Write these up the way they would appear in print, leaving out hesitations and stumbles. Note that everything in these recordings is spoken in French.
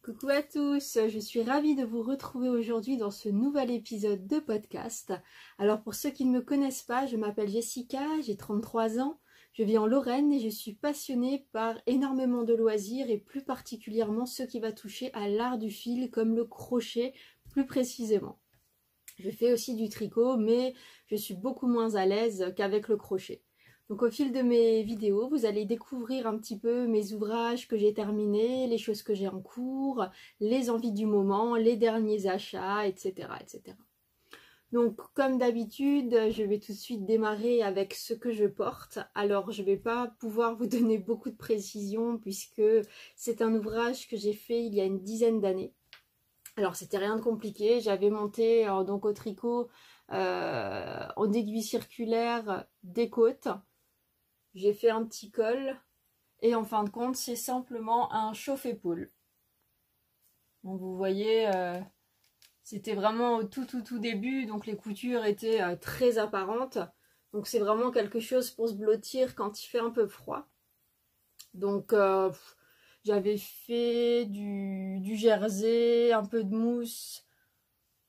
Coucou à tous, je suis ravie de vous retrouver aujourd'hui dans ce nouvel épisode de podcast. Alors pour ceux qui ne me connaissent pas, je m'appelle Jessica, j'ai 33 ans, je vis en Lorraine et je suis passionnée par énormément de loisirs et plus particulièrement ce qui va toucher à l'art du fil comme le crochet plus précisément. Je fais aussi du tricot mais je suis beaucoup moins à l'aise qu'avec le crochet. Donc au fil de mes vidéos, vous allez découvrir un petit peu mes ouvrages que j'ai terminés, les choses que j'ai en cours, les envies du moment, les derniers achats, etc. etc. Donc comme d'habitude, je vais tout de suite démarrer avec ce que je porte. Alors je ne vais pas pouvoir vous donner beaucoup de précisions puisque c'est un ouvrage que j'ai fait il y a une dizaine d'années. Alors c'était rien de compliqué, j'avais monté donc au tricot en aiguille circulaire des côtes. J'ai fait un petit col et en fin de compte c'est simplement un chauffe-épaule. Donc vous voyez c'était vraiment au tout début, donc les coutures étaient très apparentes. Donc c'est vraiment quelque chose pour se blottir quand il fait un peu froid. Donc j'avais fait du jersey, un peu de mousse.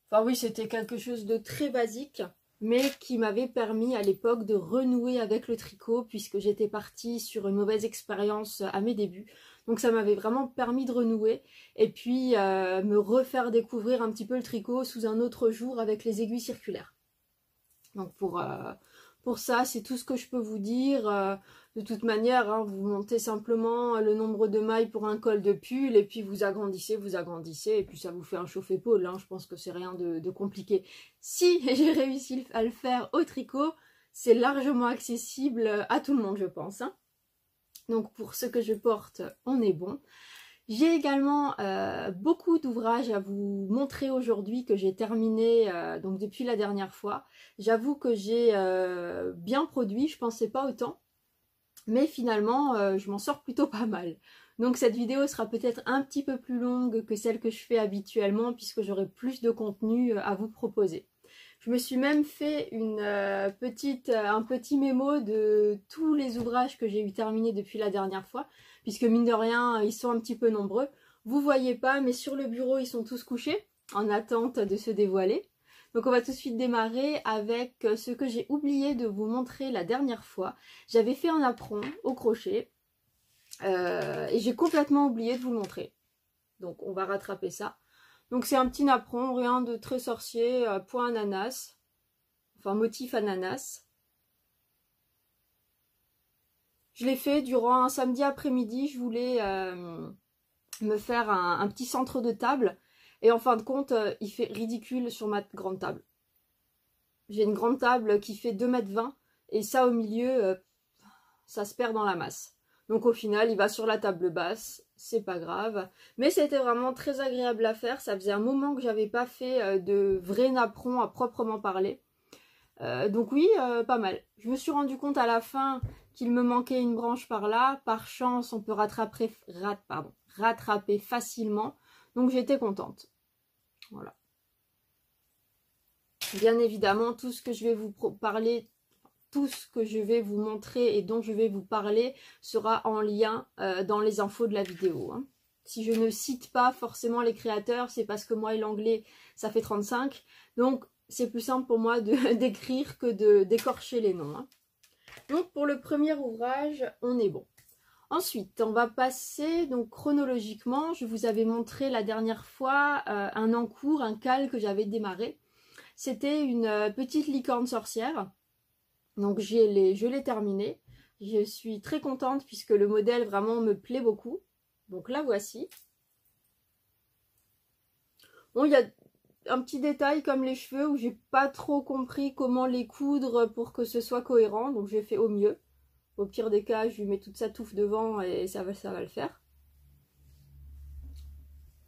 Enfin oui, c'était quelque chose de très basique, mais qui m'avait permis à l'époque de renouer avec le tricot puisque j'étais partie sur une mauvaise expérience à mes débuts. Donc ça m'avait vraiment permis de renouer et puis me refaire découvrir un petit peu le tricot sous un autre jour avec les aiguilles circulaires. Donc pour ça, c'est tout ce que je peux vous dire. De toute manière, hein, vous montez simplement le nombre de mailles pour un col de pull et puis vous agrandissez et puis ça vous fait un chauffe-épaule. Hein. Je pense que c'est rien de compliqué. Si j'ai réussi à le faire au tricot, c'est largement accessible à tout le monde, je pense. Hein. Donc pour ce que je porte, on est bon. J'ai également beaucoup d'ouvrages à vous montrer aujourd'hui que j'ai terminé donc depuis la dernière fois. J'avoue que j'ai bien produit, je pensais pas autant. Mais finalement, je m'en sors plutôt pas mal. Donc cette vidéo sera peut-être un petit peu plus longue que celle que je fais habituellement puisque j'aurai plus de contenu à vous proposer. Je me suis même fait un petit mémo de tous les ouvrages que j'ai eu terminés depuis la dernière fois puisque mine de rien, ils sont un petit peu nombreux. Vous voyez pas, mais sur le bureau, ils sont tous couchés en attente de se dévoiler. Donc on va tout de suite démarrer avec ce que j'ai oublié de vous montrer la dernière fois. J'avais fait un apron au crochet et j'ai complètement oublié de vous le montrer. Donc on va rattraper ça. Donc c'est un petit napperon, rien de très sorcier, point ananas, enfin motif ananas. Je l'ai fait durant un samedi après-midi, je voulais me faire un petit centre de table. Et en fin de compte, il fait ridicule sur ma grande table. J'ai une grande table qui fait 2,20 m et ça au milieu, ça se perd dans la masse. Donc au final, il va sur la table basse, c'est pas grave. Mais c'était vraiment très agréable à faire. Ça faisait un moment que j'avais pas fait de vrai napperon à proprement parler. Donc oui, pas mal. Je me suis rendu compte à la fin qu'il me manquait une branche par là. Par chance, on peut rattraper facilement. Donc j'étais contente. Voilà. Bien évidemment, tout ce que je vais vous parler, tout ce que je vais vous montrer et dont je vais vous parler sera en lien dans les infos de la vidéo. Hein. Si je ne cite pas forcément les créateurs, c'est parce que moi et l'anglais, ça fait 35. Donc, c'est plus simple pour moi d'écrire que d'écorcher les noms. Hein. Donc, pour le premier ouvrage, on est bon. Ensuite, on va passer donc chronologiquement. Je vous avais montré la dernière fois un encours, un cal que j'avais démarré. C'était une petite licorne sorcière. Donc je l'ai terminé. Je suis très contente puisque le modèle vraiment me plaît beaucoup. Donc la voici. Bon, il y a un petit détail comme les cheveux où j'ai pas trop compris comment les coudre pour que ce soit cohérent. Donc j'ai fait au mieux. Au pire des cas, je lui mets toute sa touffe devant et ça va le faire.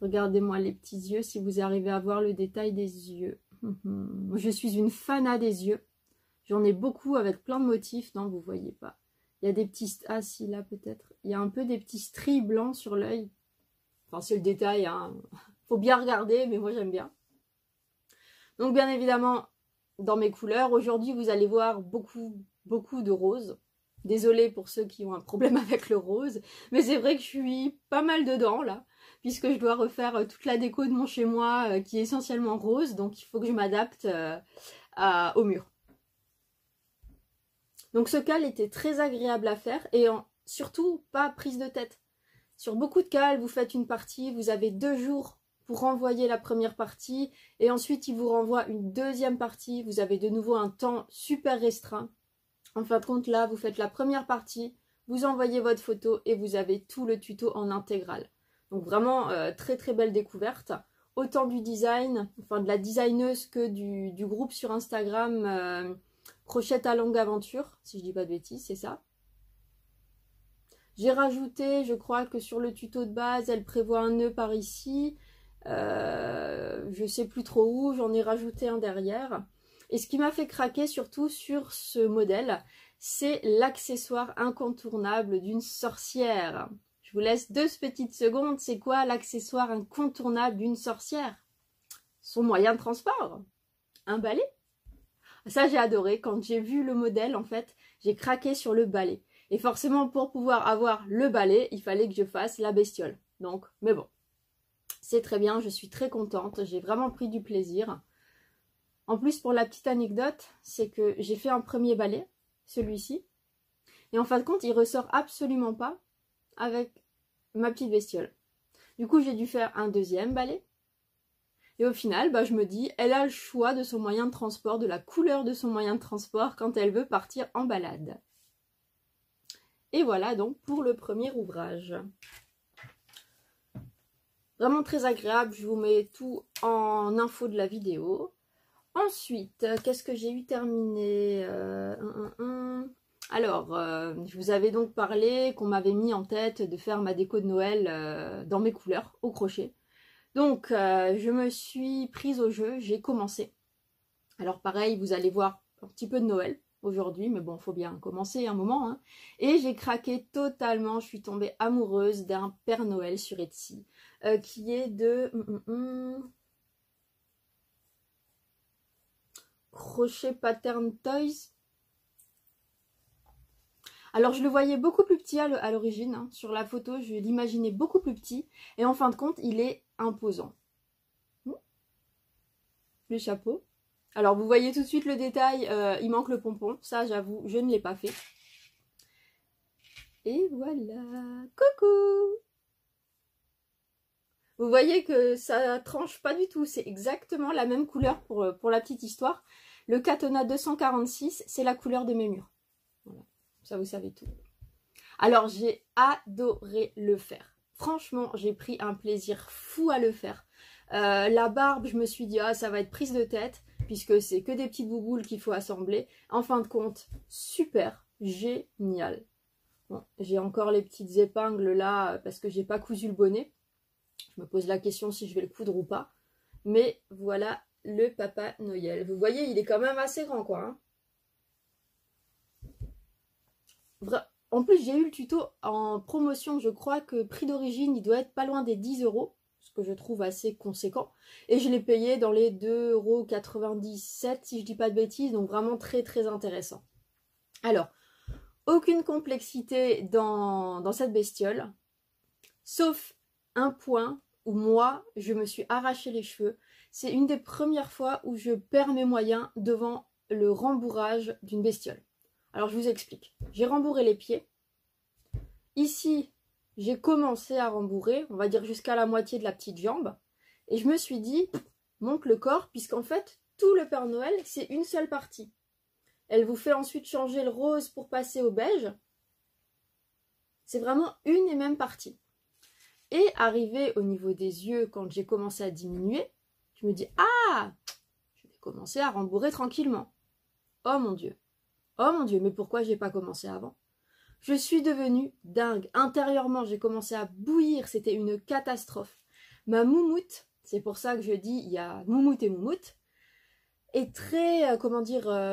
Regardez-moi les petits yeux si vous arrivez à voir le détail des yeux. Je suis une fana des yeux. J'en ai beaucoup avec plein de motifs. Non, vous voyez pas. Il y a des petits... Ah si, là peut-être. Il y a un peu des petits stries blancs sur l'œil. Enfin, c'est le détail. Hein. Faut bien regarder, mais moi j'aime bien. Donc bien évidemment, dans mes couleurs, aujourd'hui vous allez voir beaucoup de rose. Désolée pour ceux qui ont un problème avec le rose, mais c'est vrai que je suis pas mal dedans là. puisque je dois refaire toute la déco de mon chez moi qui est essentiellement rose, donc il faut que je m'adapte au mur. Donc ce cal était très agréable à faire et surtout pas prise de tête. Sur beaucoup de cals, vous faites une partie, vous avez 2 jours pour renvoyer la première partie et ensuite il vous renvoie une deuxième partie, vous avez de nouveau un temps super restreint. En fin de compte là, vous faites la première partie, vous envoyez votre photo et vous avez tout le tuto en intégral. Donc vraiment très très belle découverte. Autant du design, enfin de la designeuse que du groupe sur Instagram Crochette à longue aventure, si je dis pas de bêtises, c'est ça. J'ai rajouté, je crois que sur le tuto de base, elle prévoit un nœud par ici. Je sais plus trop où, j'en ai rajouté un derrière. Et ce qui m'a fait craquer surtout sur ce modèle, c'est l'accessoire incontournable d'une sorcière. Je vous laisse 2 petites secondes. C'est quoi l'accessoire incontournable d'une sorcière? Son moyen de transport. Un balai. Ça, j'ai adoré. Quand j'ai vu le modèle, en fait, j'ai craqué sur le balai. Et forcément, pour pouvoir avoir le balai, il fallait que je fasse la bestiole. Donc, mais bon, c'est très bien. Je suis très contente. J'ai vraiment pris du plaisir. En plus, pour la petite anecdote, c'est que j'ai fait un premier balai, celui-ci. Et en fin de compte, il ressort absolument pas avec ma petite bestiole. Du coup, j'ai dû faire un deuxième balai. Et au final, bah, je me dis, elle a le choix de son moyen de transport, de la couleur de son moyen de transport quand elle veut partir en balade. Et voilà donc pour le premier ouvrage. Vraiment très agréable, je vous mets tout en info de la vidéo. Ensuite, qu'est-ce que j'ai eu terminé Alors, je vous avais donc parlé qu'on m'avait mis en tête de faire ma déco de Noël dans mes couleurs, au crochet. Donc, je me suis prise au jeu, j'ai commencé. Alors pareil, vous allez voir un petit peu de Noël aujourd'hui, mais bon, il faut bien commencer un moment. Hein. Et j'ai craqué totalement, je suis tombée amoureuse d'un Père Noël sur Etsy, qui est de Crochet Pattern Toys. Alors je le voyais beaucoup plus petit à l'origine, hein. Sur la photo je l'imaginais beaucoup plus petit, et en fin de compte il est imposant. Le chapeau. Alors vous voyez tout de suite le détail, il manque le pompon, ça j'avoue je ne l'ai pas fait. Et voilà, coucou! Vous voyez que ça tranche pas du tout, c'est exactement la même couleur pour la petite histoire. Le Katona 246, c'est la couleur de mes murs. Voilà, ça vous savez tout. Alors j'ai adoré le faire. Franchement, j'ai pris un plaisir fou à le faire. La barbe, je me suis dit, ah, ça va être prise de tête, puisque c'est que des petites bouboules qu'il faut assembler. En fin de compte, super, génial. Bon, j'ai encore les petites épingles là, parce que j'ai pas cousu le bonnet. Je me pose la question si je vais le coudre ou pas. Mais voilà le Papa Noël. Vous voyez, il est quand même assez grand, quoi. Hein. En plus, j'ai eu le tuto en promotion. Je crois que prix d'origine, il doit être pas loin des 10 €. Ce que je trouve assez conséquent. Et je l'ai payé dans les 2,97 € si je dis pas de bêtises. Donc vraiment très très intéressant. Alors, aucune complexité dans cette bestiole. Sauf un point où moi, je me suis arraché les cheveux. C'est une des premières fois où je perds mes moyens devant le rembourrage d'une bestiole. Alors je vous explique. J'ai rembourré les pieds. Ici, j'ai commencé à rembourrer, on va dire jusqu'à la moitié de la petite jambe. Et je me suis dit, monte le corps, puisqu'en fait, tout le Père Noël, c'est une seule partie. Elle vous fait ensuite changer le rose pour passer au beige. C'est vraiment une et même partie. Et arrivé au niveau des yeux, quand j'ai commencé à diminuer, je me dis, ah, je vais commencer à rembourrer tranquillement. Oh mon Dieu, mais pourquoi j'ai pas commencé avant? Je suis devenue dingue. Intérieurement, j'ai commencé à bouillir, c'était une catastrophe. Ma moumoute, c'est pour ça que je dis, il y a moumoute et moumoute, est très,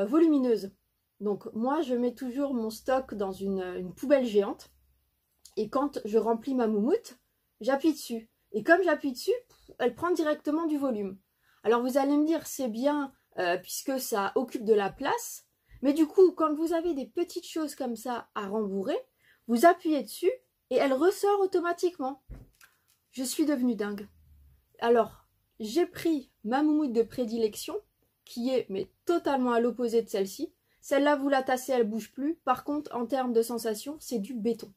volumineuse. Donc moi, je mets toujours mon stock dans une poubelle géante. Et quand je remplis ma moumoute, j'appuie dessus. Et comme j'appuie dessus, elle prend directement du volume. Alors vous allez me dire, c'est bien puisque ça occupe de la place. Mais du coup, quand vous avez des petites choses comme ça à rembourrer, vous appuyez dessus et elle ressort automatiquement. je suis devenue dingue. Alors, j'ai pris ma moumoute de prédilection, qui est mais totalement à l'opposé de celle-ci. Celle-là, vous la tassez, elle bouge plus. Par contre, en termes de sensation, c'est du béton.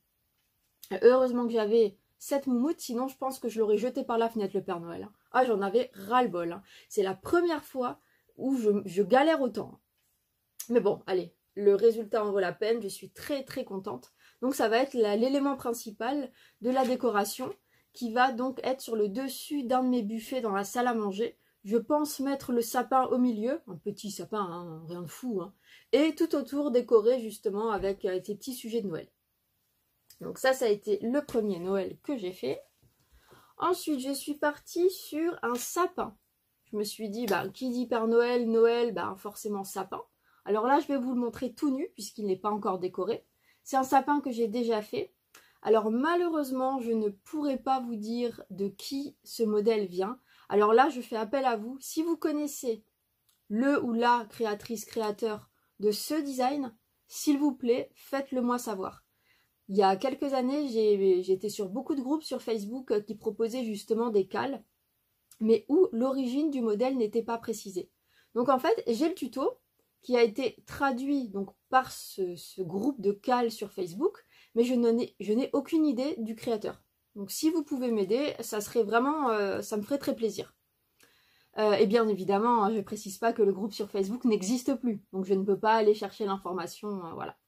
Heureusement que j'avais cette moumoute, sinon je pense que je l'aurais jetée par la fenêtre, le Père Noël. Ah, j'en avais ras-le-bol. Hein. C'est la première fois où je galère autant. Mais bon, allez, le résultat en vaut la peine, je suis très très contente. Donc ça va être l'élément principal de la décoration, qui va donc être sur le dessus d'un de mes buffets dans la salle à manger. Je pense mettre le sapin au milieu, un petit sapin, hein, rien de fou, hein, et tout autour décoré justement avec ces petits sujets de Noël. Donc ça a été le premier Noël que j'ai fait. Ensuite, je suis partie sur un sapin. Je me suis dit, bah, qui dit Père Noël, Noël, bah, forcément sapin. Alors là, je vais vous le montrer tout nu, puisqu'il n'est pas encore décoré. C'est un sapin que j'ai déjà fait. Alors malheureusement, je ne pourrai pas vous dire de qui ce modèle vient. Alors là, je fais appel à vous. Si vous connaissez le ou la créatrice, créateur de ce design, s'il vous plaît, faites-le moi savoir. Il y a quelques années, j'étais sur beaucoup de groupes sur Facebook qui proposaient justement des cales, mais où l'origine du modèle n'était pas précisée. Donc en fait, j'ai le tuto qui a été traduit donc par ce groupe de cales sur Facebook, mais je n'ai aucune idée du créateur. Donc si vous pouvez m'aider, ça serait vraiment, ça me ferait très plaisir. Et bien évidemment, je ne précise pas que le groupe sur Facebook n'existe plus, donc je ne peux pas aller chercher l'information, voilà.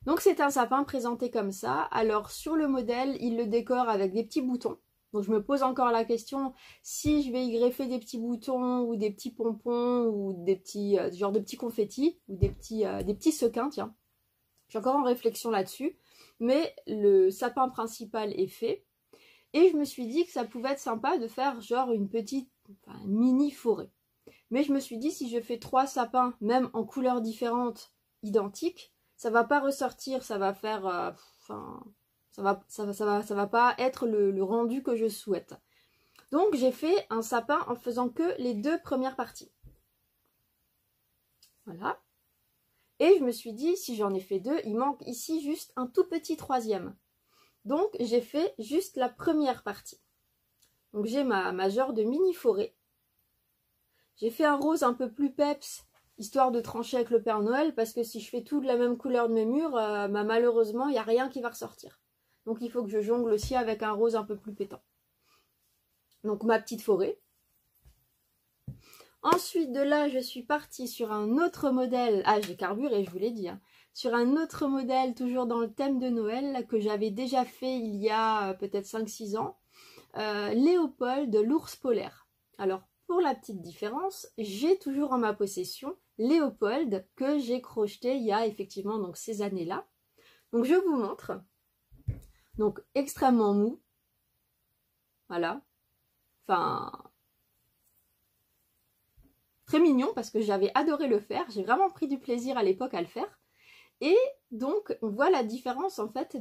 Donc c'est un sapin présenté comme ça. Alors sur le modèle, il le décore avec des petits boutons. Donc je me pose encore la question si je vais y greffer des petits boutons ou des petits pompons ou des petits genre de petits confettis ou des petits sequins, tiens. Je suis encore en réflexion là-dessus. Mais le sapin principal est fait. Et je me suis dit que ça pouvait être sympa de faire genre une petite mini forêt. Mais je me suis dit si je fais 3 sapins, même en couleurs différentes, identiques, ça va pas ressortir, ça va faire... ça va pas être le rendu que je souhaite. Donc j'ai fait un sapin en faisant que les 2 premières parties. Voilà. Et je me suis dit, si j'en ai fait 2, il manque ici juste un tout petit 3e. Donc j'ai fait juste la première partie. Donc j'ai ma genre de mini forêt. J'ai fait un rose un peu plus peps, histoire de trancher avec le Père Noël, parce que si je fais tout de la même couleur de mes murs, malheureusement, il n'y a rien qui va ressortir. Donc il faut que je jongle aussi avec un rose un peu plus pétant. Donc ma petite forêt. Ensuite de là, je suis partie sur un autre modèle. Ah, j'ai carburé, je vous l'ai dit. Hein. Sur un autre modèle, toujours dans le thème de Noël, que j'avais déjà fait il y a peut-être 5-6 ans. Léopold de l'ours polaire. Alors, pour la petite différence, j'ai toujours en ma possession Léopold que j'ai crocheté il y a effectivement donc ces années-là. Donc je vous montre. Donc extrêmement mou. Voilà. Enfin, très mignon parce que j'avais adoré le faire. J'ai vraiment pris du plaisir à l'époque à le faire. Et donc on voit la différence en fait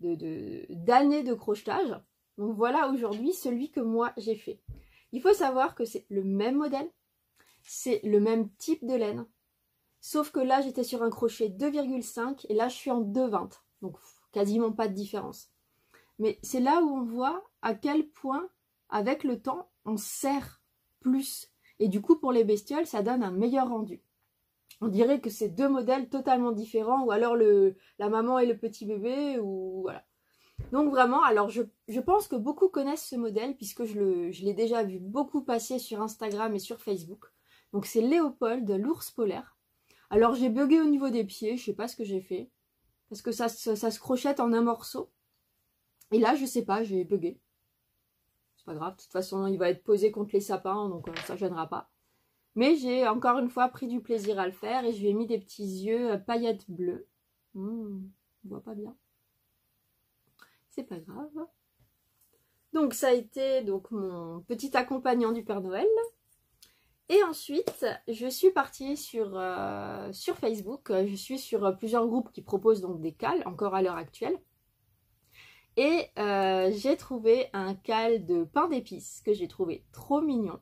d'années de crochetage. Donc voilà aujourd'hui celui que moi j'ai fait. Il faut savoir que c'est le même modèle, c'est le même type de laine. Sauf que là j'étais sur un crochet 2,5 et là je suis en 2,20. Donc quasiment pas de différence. Mais c'est là où on voit à quel point avec le temps on serre plus. Et du coup pour les bestioles ça donne un meilleur rendu. On dirait que c'est 2 modèles totalement différents ou alors la maman et le petit bébé ou voilà. Donc vraiment, alors je pense que beaucoup connaissent ce modèle puisque je l'ai déjà vu beaucoup passer sur Instagram et sur Facebook. Donc c'est Léopold, l'ours polaire. Alors j'ai bugué au niveau des pieds, je sais pas ce que j'ai fait. Parce que ça se crochette en un morceau. Et là, je sais pas, j'ai bugué. C'est pas grave, de toute façon, il va être posé contre les sapins, donc ça gênera pas. Mais j'ai encore une fois pris du plaisir à le faire et je lui ai mis des petits yeux paillettes bleues. On voit pas bien. C'est pas grave. Donc ça a été donc mon petit accompagnant du Père Noël. Et ensuite, je suis partie sur Facebook. Je suis sur plusieurs groupes qui proposent donc des cales, encore à l'heure actuelle. Et j'ai trouvé un cal de pain d'épices que j'ai trouvé trop mignon.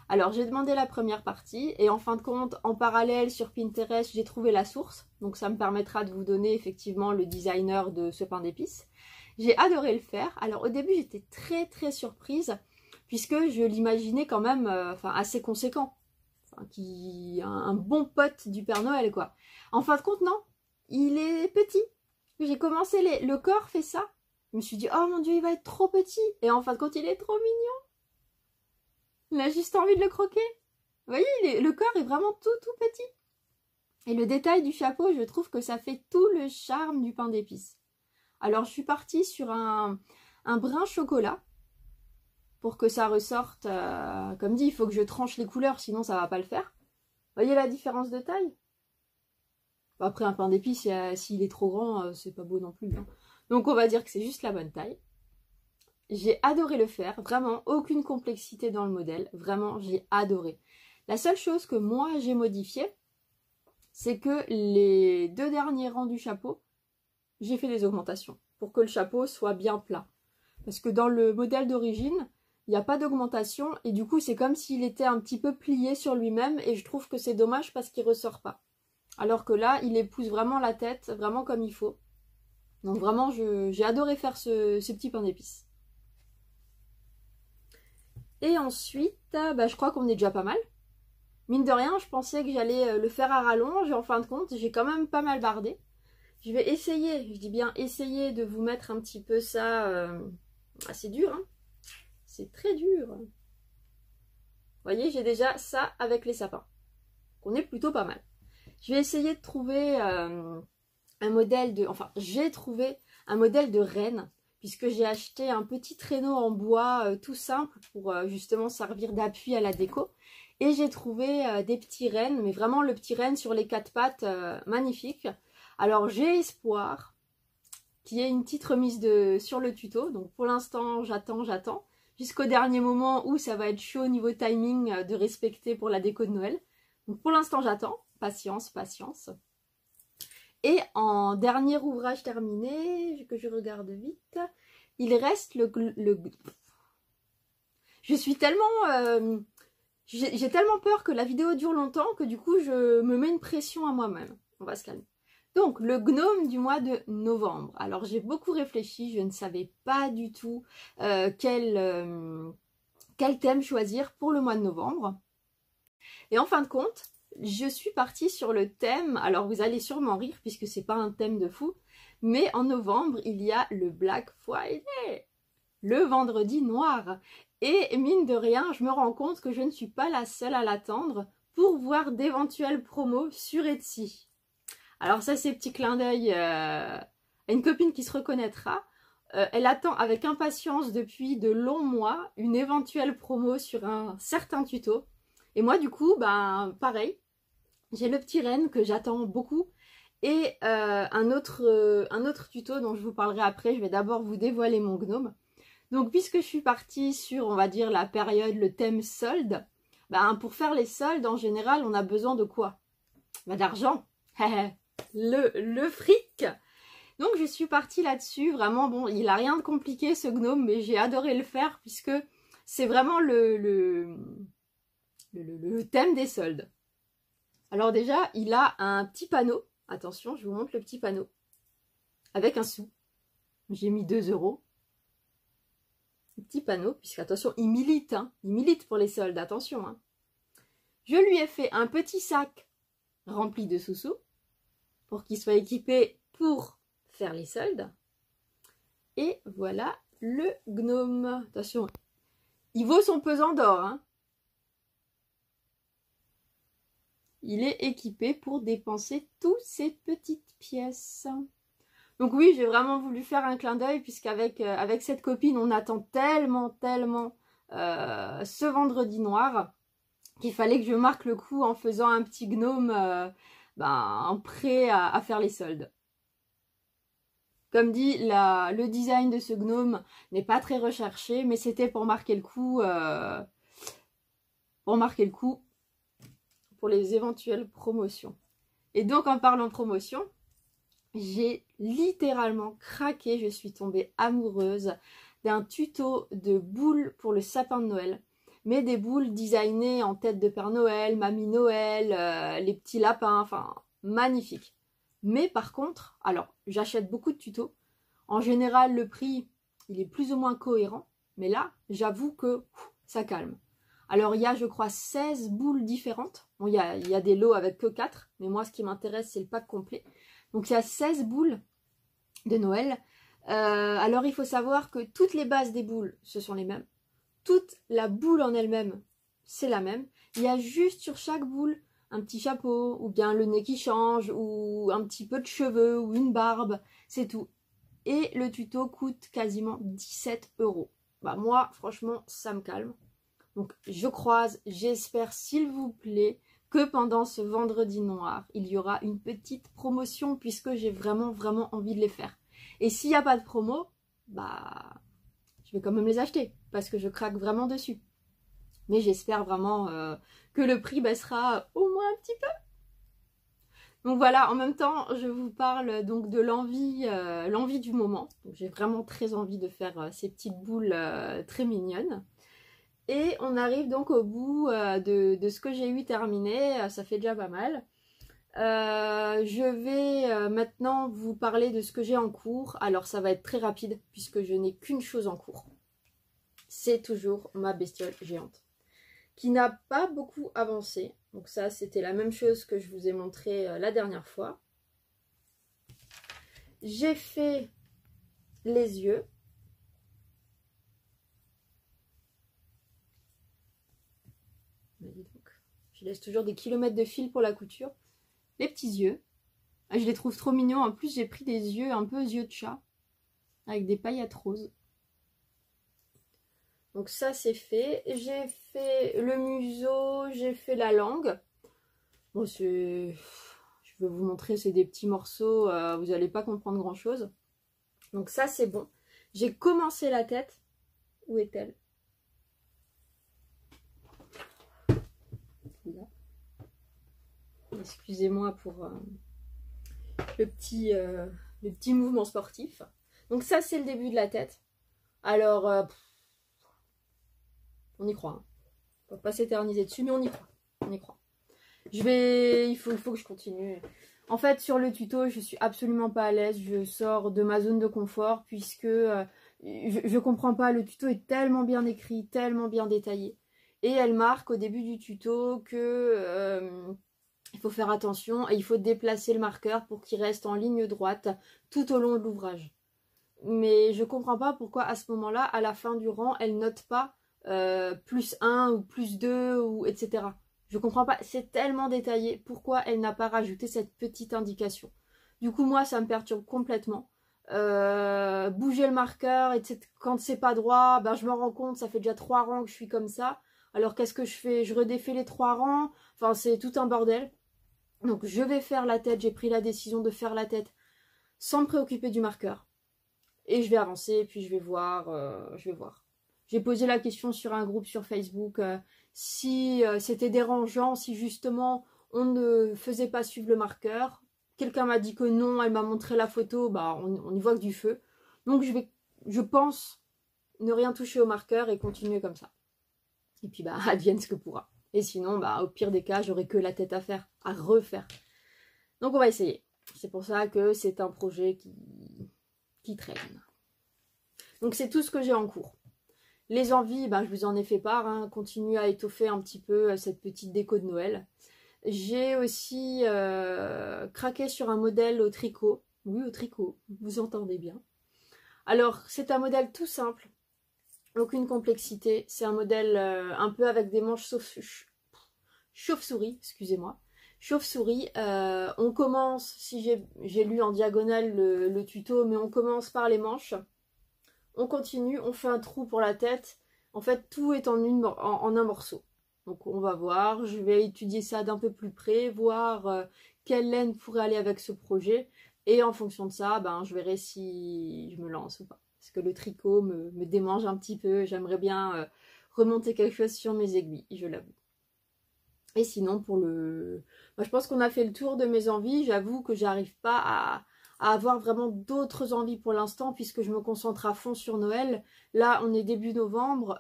Alors j'ai demandé la première partie et en fin de compte, en parallèle sur Pinterest, j'ai trouvé la source. Donc ça me permettra de vous donner effectivement le designer de ce pain d'épices. J'ai adoré le faire. Alors au début j'étais très très surprise puisque je l'imaginais quand même assez conséquent. Un bon pote du Père Noël quoi. En fin de compte non, il est petit. J'ai commencé le corps fait ça. Je me suis dit oh mon dieu il va être trop petit. Et en fin de compte il est trop mignon. Il a juste envie de le croquer. Vous voyez le corps est vraiment tout petit. Et le détail du chapeau je trouve que ça fait tout le charme du pain d'épices. Alors je suis partie sur un brun chocolat pour que ça ressorte, comme dit, il faut que je tranche les couleurs, sinon ça va pas le faire. Voyez la différence de taille? Après un pain d'épices, s'il est trop grand, c'est pas beau non plus. Hein. Donc on va dire que c'est juste la bonne taille. J'ai adoré le faire, vraiment aucune complexité dans le modèle, vraiment j'ai adoré. La seule chose que moi j'ai modifiée, c'est que les 2 derniers rangs du chapeau, j'ai fait des augmentations pour que le chapeau soit bien plat. Parce que dans le modèle d'origine, il n'y a pas d'augmentation et du coup c'est comme s'il était un petit peu plié sur lui-même et je trouve que c'est dommage parce qu'il ne ressort pas. Alors que là, il épouse vraiment la tête, vraiment comme il faut. Donc vraiment, j'ai adoré faire ce petit pain d'épices. Et ensuite, je crois qu'on est déjà pas mal. Mine de rien, je pensais que j'allais le faire à rallonge et en fin de compte, j'ai quand même pas mal bardé. Je vais essayer, je dis bien essayer de vous mettre un petit peu ça. C'est dur, hein. C'est très dur. Vous voyez, j'ai déjà ça avec les sapins. On est plutôt pas mal. Je vais essayer de trouver un modèle de... Enfin, j'ai trouvé un modèle de reine, puisque j'ai acheté un petit traîneau en bois tout simple pour justement servir d'appui à la déco. Et j'ai trouvé des petits rennes, mais vraiment le petit renne sur les 4 pattes, magnifique. Alors j'ai espoir qu'il y ait une petite remise sur le tuto. Donc pour l'instant, j'attends. Jusqu'au dernier moment où ça va être chaud au niveau timing de respecter pour la déco de Noël. Donc pour l'instant, j'attends. Patience. Et en dernier ouvrage terminé, que je regarde vite, il reste Je suis tellement... j'ai tellement peur que la vidéo dure longtemps que du coup, je me mets une pression à moi-même. On va se calmer. Donc, le gnome du mois de novembre. Alors, j'ai beaucoup réfléchi, je ne savais pas du tout quel thème choisir pour le mois de novembre. Et en fin de compte, je suis partie sur le thème, alors vous allez sûrement rire puisque c'est pas un thème de fou, mais en novembre, il y a le Black Friday, le vendredi noir. Et mine de rien, je me rends compte que je ne suis pas la seule à l'attendre pour voir d'éventuelles promos sur Etsy. Alors ça, c'est petit clin d'œil à une copine qui se reconnaîtra. Elle attend avec impatience depuis de longs mois une éventuelle promo sur un certain tuto. Et moi, du coup, pareil, j'ai le petit renne que j'attends beaucoup. Et un autre tuto dont je vous parlerai après. Je vais d'abord vous dévoiler mon gnome. Donc, puisque je suis partie sur, on va dire, la période, le thème solde, pour faire les soldes, en général, on a besoin de quoi? D'argent. Le fric. Donc je suis partie là-dessus, vraiment bon, il n'a rien de compliqué ce gnome, mais j'ai adoré le faire puisque c'est vraiment le thème des soldes. Alors déjà, il a un petit panneau, attention, je vous montre le petit panneau, avec un sou. J'ai mis 2 €. Petit panneau, puisque attention, il milite, hein, il milite pour les soldes, attention. Hein. Je lui ai fait un petit sac rempli de sous-sous, pour qu'il soit équipé pour faire les soldes. Et voilà le gnome. Attention, il vaut son pesant d'or. Hein. Il est équipé pour dépenser toutes ces petites pièces. Donc oui, j'ai vraiment voulu faire un clin d'œil puisqu'avec avec cette copine, on attend tellement ce vendredi noir qu'il fallait que je marque le coup en faisant un petit gnome prêt à faire les soldes. Comme dit, le design de ce gnome n'est pas très recherché, mais c'était pour marquer le coup, pour les éventuelles promotions. Et donc en parlant promotion, j'ai littéralement craqué, je suis tombée amoureuse d'un tuto de boules pour le sapin de Noël. Mais des boules designées en tête de Père Noël, Mamie Noël, les petits lapins, enfin magnifique. Mais par contre, alors j'achète beaucoup de tutos. En général, le prix, il est plus ou moins cohérent. Mais là, j'avoue que ça calme. Alors, il y a, je crois, 16 boules différentes. Bon, il y a des lots avec que 4. Mais moi, ce qui m'intéresse, c'est le pack complet. Donc, il y a 16 boules de Noël. Alors, il faut savoir que toutes les bases des boules, ce sont les mêmes. Toute la boule en elle-même, c'est la même. Il y a juste sur chaque boule un petit chapeau, ou bien le nez qui change, ou un petit peu de cheveux, ou une barbe. C'est tout. Et le tuto coûte quasiment 17 €. Bah moi, franchement, ça me calme. Donc, je croise, j'espère, s'il vous plaît, que pendant ce vendredi noir, il y aura une petite promotion, puisque j'ai vraiment, vraiment envie de les faire. Et s'il n'y a pas de promo, bah, je vais quand même les acheter, parce que je craque vraiment dessus. Mais j'espère vraiment que le prix baissera au moins un petit peu. Donc voilà, en même temps, je vous parle donc de l'envie du moment. J'ai vraiment très envie de faire ces petites boules très mignonnes. Et on arrive donc au bout de ce que j'ai eu terminé. Ça fait déjà pas mal. Je vais maintenant vous parler de ce que j'ai en cours. Alors ça va être très rapide puisque je n'ai qu'une chose en cours. C'est toujours ma bestiole géante qui n'a pas beaucoup avancé. Donc ça, c'était la même chose que je vous ai montré la dernière fois. J'ai fait les yeux. Je laisse toujours des kilomètres de fil pour la couture. Les petits yeux. Je les trouve trop mignons. En plus, j'ai pris des yeux un peu yeux de chat. Avec des paillettes roses. Donc ça, c'est fait. J'ai fait le museau. J'ai fait la langue. Bon, c'est... Je vais vous montrer, c'est des petits morceaux. Vous n'allez pas comprendre grand-chose. Donc ça, c'est bon. J'ai commencé la tête. Où est-elle? Là. Excusez-moi pour le petit mouvement sportif. Donc ça, c'est le début de la tête. Alors, on y croit. Hein. On va pas s'éterniser dessus, mais on y croit. On y croit. Il faut que je continue. En fait, sur le tuto, je suis absolument pas à l'aise. Je sors de ma zone de confort puisque je comprends pas. Le tuto est tellement bien écrit, tellement bien détaillé. Et elle marque au début du tuto que il faut faire attention et il faut déplacer le marqueur pour qu'il reste en ligne droite tout au long de l'ouvrage. Mais je comprends pas pourquoi à ce moment-là, à la fin du rang, elle note pas +1 ou +2 ou etc. Je comprends pas, c'est tellement détaillé. Pourquoi elle n'a pas rajouté cette petite indication? Du coup, moi, ça me perturbe complètement. Bouger le marqueur, etc. Quand c'est pas droit, ben, je me rends compte, ça fait déjà 3 rangs que je suis comme ça. Alors, qu'est-ce que je fais? Je redéfais les 3 rangs. Enfin, c'est tout un bordel. Donc, je vais faire la tête. J'ai pris la décision de faire la tête sans me préoccuper du marqueur. Et je vais avancer, et puis je vais voir. J'ai posé la question sur un groupe sur Facebook si c'était dérangeant, si justement on ne faisait pas suivre le marqueur. Quelqu'un m'a dit que non, elle m'a montré la photo, bah on y voit que du feu. Donc je pense ne rien toucher au marqueur et continuer comme ça. Et puis bah advienne ce que pourra. Et sinon, bah au pire des cas, j'aurai que la tête à faire, à refaire. Donc on va essayer. C'est pour ça que c'est un projet qui traîne. Donc c'est tout ce que j'ai en cours. Les envies, ben, je vous en ai fait part, hein, continue à étoffer un petit peu cette petite déco de Noël. J'ai aussi craqué sur un modèle au tricot. Oui, au tricot, vous entendez bien. Alors, c'est un modèle tout simple, aucune complexité. C'est un modèle un peu avec des manches chauve-souris, excusez-moi. Chauve-souris, on commence, si j'ai lu en diagonale le tuto, mais on commence par les manches. On continue, on fait un trou pour la tête. En fait, tout est en un morceau. Donc, on va voir. Je vais étudier ça d'un peu plus près, voir quelle laine pourrait aller avec ce projet. Et en fonction de ça, ben, je verrai si je me lance ou pas. Parce que le tricot me démange un petit peu. J'aimerais bien remonter quelque chose sur mes aiguilles, je l'avoue. Et sinon, pour le... je pense qu'on a fait le tour de mes envies. J'avoue que j'arrive pas à avoir vraiment d'autres envies pour l'instant puisque je me concentre à fond sur Noël. Là, on est début novembre.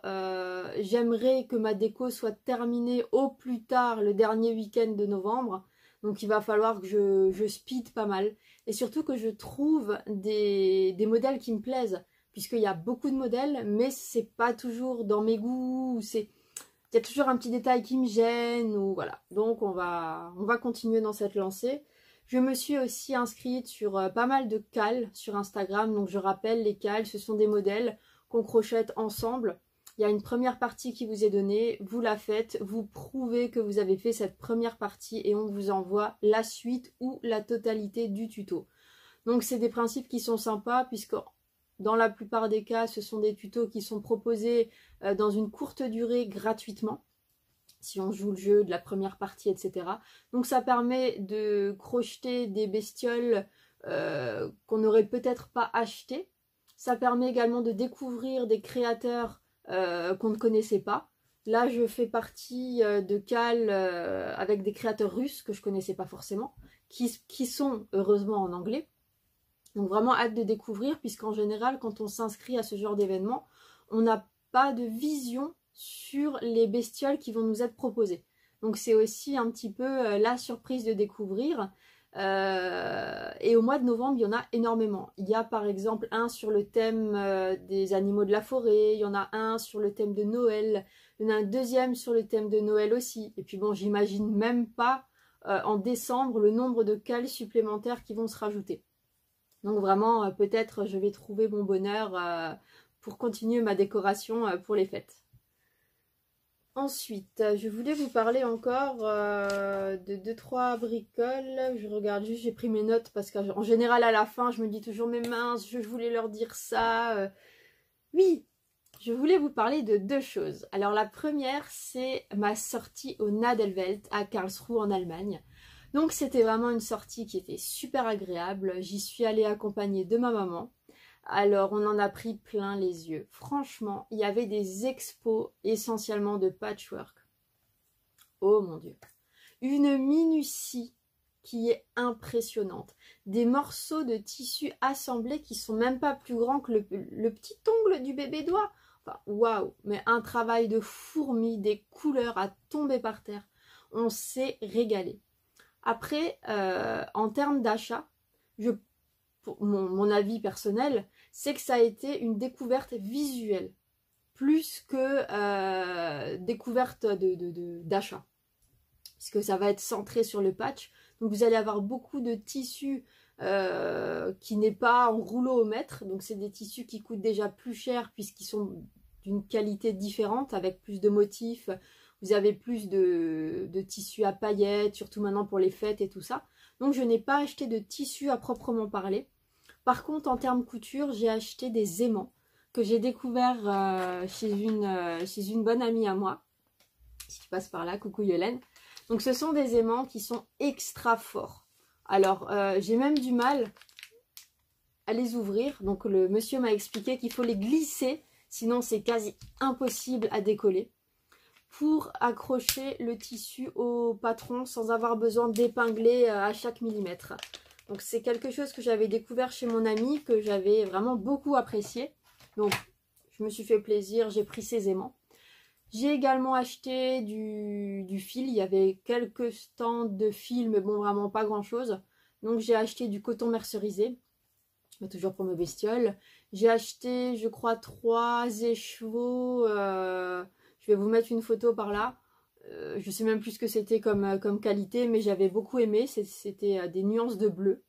J'aimerais que ma déco soit terminée au plus tard le dernier week-end de novembre. Donc il va falloir que je speed pas mal. Et surtout que je trouve des modèles qui me plaisent. Puisqu'il y a beaucoup de modèles, mais c'est pas toujours dans mes goûts. Il y a toujours un petit détail qui me gêne. Ou voilà. Donc on va continuer dans cette lancée. Je me suis aussi inscrite sur pas mal de cales sur Instagram. Donc je rappelle, les cales, ce sont des modèles qu'on crochette ensemble. Il y a une première partie qui vous est donnée, vous la faites, vous prouvez que vous avez fait cette première partie et on vous envoie la suite ou la totalité du tuto. Donc c'est des principes qui sont sympas puisque dans la plupart des cas, ce sont des tutos qui sont proposés dans une courte durée gratuitement, si on joue le jeu de la première partie, etc. Donc ça permet de crocheter des bestioles qu'on n'aurait peut-être pas achetées. Ça permet également de découvrir des créateurs qu'on ne connaissait pas. Là, je fais partie de cales avec des créateurs russes que je ne connaissais pas forcément, qui sont heureusement en anglais. Donc vraiment hâte de découvrir, puisqu'en général, quand on s'inscrit à ce genre d'événement, on n'a pas de vision sur les bestioles qui vont nous être proposées. Donc c'est aussi un petit peu la surprise de découvrir. Et au mois de novembre, il y en a énormément. Il y a par exemple un sur le thème des animaux de la forêt, il y en a un sur le thème de Noël, il y en a un deuxième sur le thème de Noël aussi. Et puis bon, j'imagine même pas en décembre le nombre de cales supplémentaires qui vont se rajouter. Donc vraiment, peut-être je vais trouver mon bonheur pour continuer ma décoration pour les fêtes. Ensuite, je voulais vous parler encore de 2-3 bricoles. Je regarde juste, j'ai pris mes notes parce qu'en général à la fin, je me dis toujours mais mince, je voulais leur dire ça. Oui, je voulais vous parler de 2 choses. Alors la première, c'est ma sortie au Nadelwelt à Karlsruhe en Allemagne. Donc c'était vraiment une sortie qui était super agréable. J'y suis allée accompagnée de ma maman. Alors, on en a pris plein les yeux. Franchement, il y avait des expos essentiellement de patchwork. Oh mon Dieu. Une minutie qui est impressionnante. Des morceaux de tissu assemblés qui sont même pas plus grands que le petit ongle du bébé doigt. Enfin, waouh. Mais un travail de fourmi, des couleurs à tomber par terre. On s'est régalé. Après, en termes d'achat, mon avis personnel, c'est que ça a été une découverte visuelle, plus que découverte d'achat. Puisque ça va être centré sur le patch. Donc vous allez avoir beaucoup de tissus qui n'est pas en rouleau au mètre. Donc c'est des tissus qui coûtent déjà plus cher puisqu'ils sont d'une qualité différente, avec plus de motifs. Vous avez plus de tissus à paillettes, surtout maintenant pour les fêtes et tout ça. Donc je n'ai pas acheté de tissu à proprement parler. Par contre, en termes couture, j'ai acheté des aimants que j'ai découvert chez une bonne amie à moi. Si tu passes par là, coucou Yolène. Donc ce sont des aimants qui sont extra forts. Alors, j'ai même du mal à les ouvrir. Donc le monsieur m'a expliqué qu'il faut les glisser, sinon c'est quasi impossible à décoller, pour accrocher le tissu au patron sans avoir besoin d'épingler à chaque millimètre. Donc c'est quelque chose que j'avais découvert chez mon ami, que j'avais vraiment beaucoup apprécié. Donc je me suis fait plaisir, j'ai pris ces aimants. J'ai également acheté du fil, il y avait quelques stands de fil, mais bon vraiment pas grand chose. Donc j'ai acheté du coton mercerisé, toujours pour mes bestioles. J'ai acheté je crois 3 écheveaux, je vais vous mettre une photo par là. Je sais même plus ce que c'était comme qualité, mais j'avais beaucoup aimé. C'était des nuances de bleu.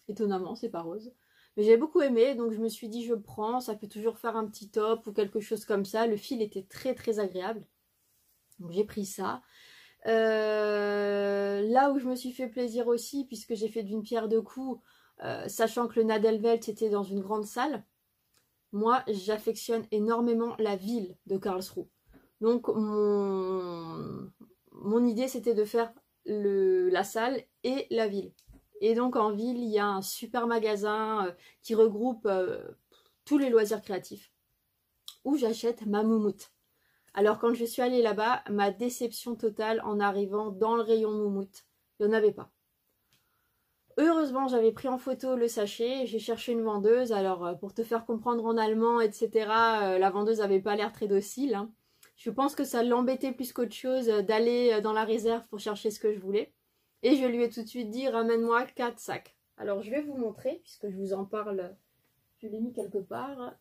Étonnamment, c'est pas rose. Mais j'ai beaucoup aimé, donc je me suis dit je prends. Ça peut toujours faire un petit top ou quelque chose comme ça. Le fil était très très agréable. Donc j'ai pris ça. Là où je me suis fait plaisir aussi, puisque j'ai fait d'une pierre deux coups, sachant que le Nadelwelt était dans une grande salle, moi j'affectionne énormément la ville de Karlsruhe. Donc mon idée c'était de faire la salle et la ville. Et donc en ville il y a un super magasin qui regroupe tous les loisirs créatifs, où j'achète ma moumoute. Alors quand je suis allée là-bas, ma déception totale en arrivant dans le rayon moumoute, il n'y en avait pas. Heureusement, j'avais pris en photo le sachet, j'ai cherché une vendeuse. Alors pour te faire comprendre en allemand, etc., la vendeuse n'avait pas l'air très docile, hein. Je pense que ça l'embêtait plus qu'autre chose d'aller dans la réserve pour chercher ce que je voulais. Et je lui ai tout de suite dit, ramène-moi 4 sacs. Alors je vais vous montrer, puisque je vous en parle, je l'ai mis quelque part.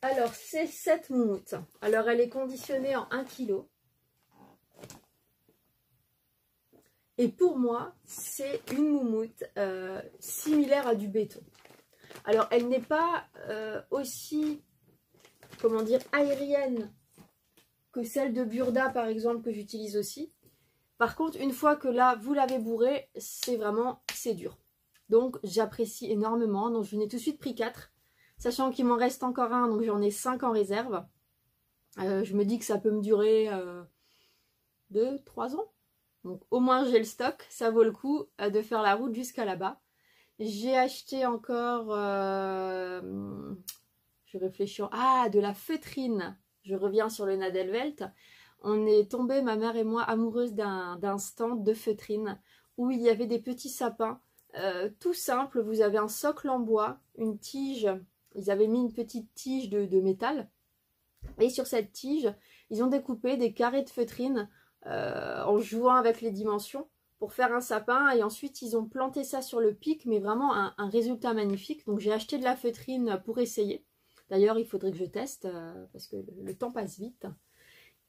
Alors c'est cette moumoute. Alors elle est conditionnée en 1 kg. Et pour moi, c'est une moumoute similaire à du béton. Alors, elle n'est pas aussi, comment dire, aérienne que celle de Burda, par exemple, que j'utilise aussi. Par contre, une fois que là, vous l'avez bourré, c'est dur. Donc, j'apprécie énormément. Donc, je n'ai tout de suite pris 4, sachant qu'il m'en reste encore un, donc j'en ai 5 en réserve. Je me dis que ça peut me durer 2-3 ans. Donc au moins j'ai le stock, ça vaut le coup de faire la route jusqu'à là-bas. J'ai acheté encore, je réfléchis, de la feutrine. Je reviens sur le Nadelwelt. On est tombé, ma mère et moi, amoureuses d'un stand de feutrine où il y avait des petits sapins tout simples. Vous avez un socle en bois, une tige, ils avaient mis une petite tige de métal. Et sur cette tige, ils ont découpé des carrés de feutrine en jouant avec les dimensions pour faire un sapin, et ensuite ils ont planté ça sur le pic, mais vraiment un résultat magnifique. Donc j'ai acheté de la feutrine pour essayer. D'ailleurs il faudrait que je teste parce que le temps passe vite.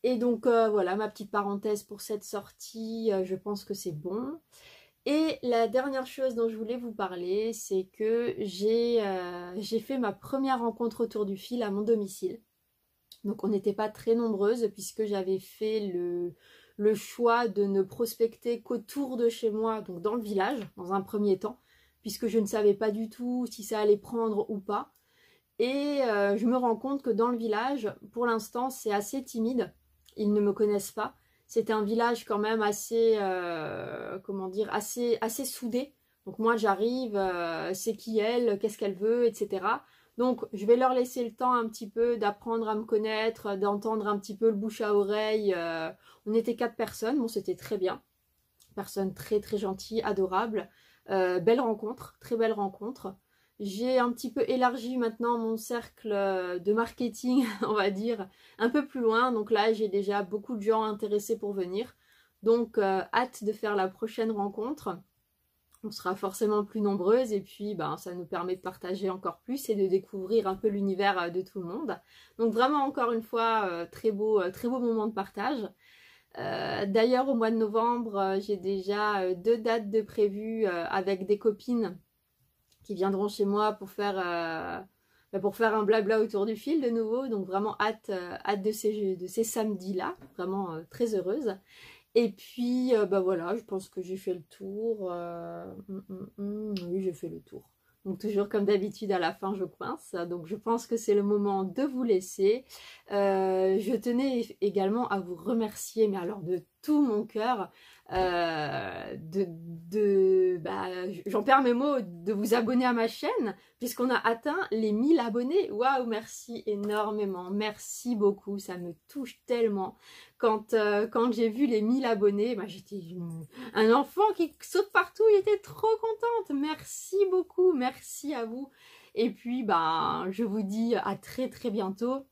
Et donc voilà ma petite parenthèse pour cette sortie, je pense que c'est bon. Et la dernière chose dont je voulais vous parler, c'est que j'ai fait ma première rencontre autour du fil à mon domicile. Donc on n'était pas très nombreuses puisque j'avais fait le choix de ne prospecter qu'autour de chez moi, donc dans le village, dans un premier temps, puisque je ne savais pas du tout si ça allait prendre ou pas. Et je me rends compte que dans le village, pour l'instant, c'est assez timide. Ils ne me connaissent pas. C'est un village quand même assez, comment dire, assez soudé. Donc moi, j'arrive, c'est qui elle, qu'est-ce qu'elle veut, etc. Donc, je vais leur laisser le temps un petit peu d'apprendre à me connaître, d'entendre un petit peu le bouche à oreille. On était 4 personnes, bon, c'était très bien. Personnes très très gentilles, adorables. Belle rencontre, très belle rencontre. J'ai un petit peu élargi maintenant mon cercle de marketing, on va dire, un peu plus loin. Donc là, j'ai déjà beaucoup de gens intéressés pour venir. Donc, hâte de faire la prochaine rencontre. On sera forcément plus nombreuses et puis ça nous permet de partager encore plus et de découvrir un peu l'univers de tout le monde. Donc vraiment encore une fois, très beau moment de partage. D'ailleurs au mois de novembre, j'ai déjà 2 dates de prévues avec des copines qui viendront chez moi pour faire un blabla autour du fil de nouveau. Donc vraiment hâte de ces samedis-là, vraiment très heureuse. Et puis, voilà, je pense que j'ai fait le tour. Oui, j'ai fait le tour. Donc, toujours comme d'habitude, à la fin, je coince. Donc, je pense que c'est le moment de vous laisser. Je tenais également à vous remercier, mais alors de tout mon cœur, j'en perds mes mots, de vous abonner à ma chaîne, puisqu'on a atteint les 1000 abonnés. Waouh, merci énormément, merci beaucoup, ça me touche tellement. Quand j'ai vu les 1000 abonnés, j'étais un enfant qui saute partout, j'étais trop contente. Merci beaucoup, merci à vous. Et puis, je vous dis à très très bientôt.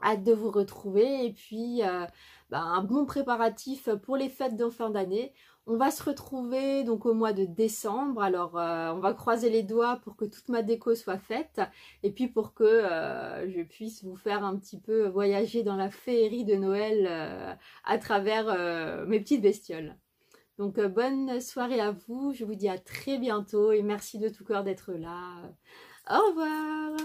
Hâte de vous retrouver et puis un bon préparatif pour les fêtes de fin d'année. On va se retrouver donc au mois de décembre. Alors on va croiser les doigts pour que toute ma déco soit faite et puis pour que je puisse vous faire un petit peu voyager dans la féerie de Noël à travers mes petites bestioles. Donc bonne soirée à vous, je vous dis à très bientôt et merci de tout cœur d'être là. Au revoir.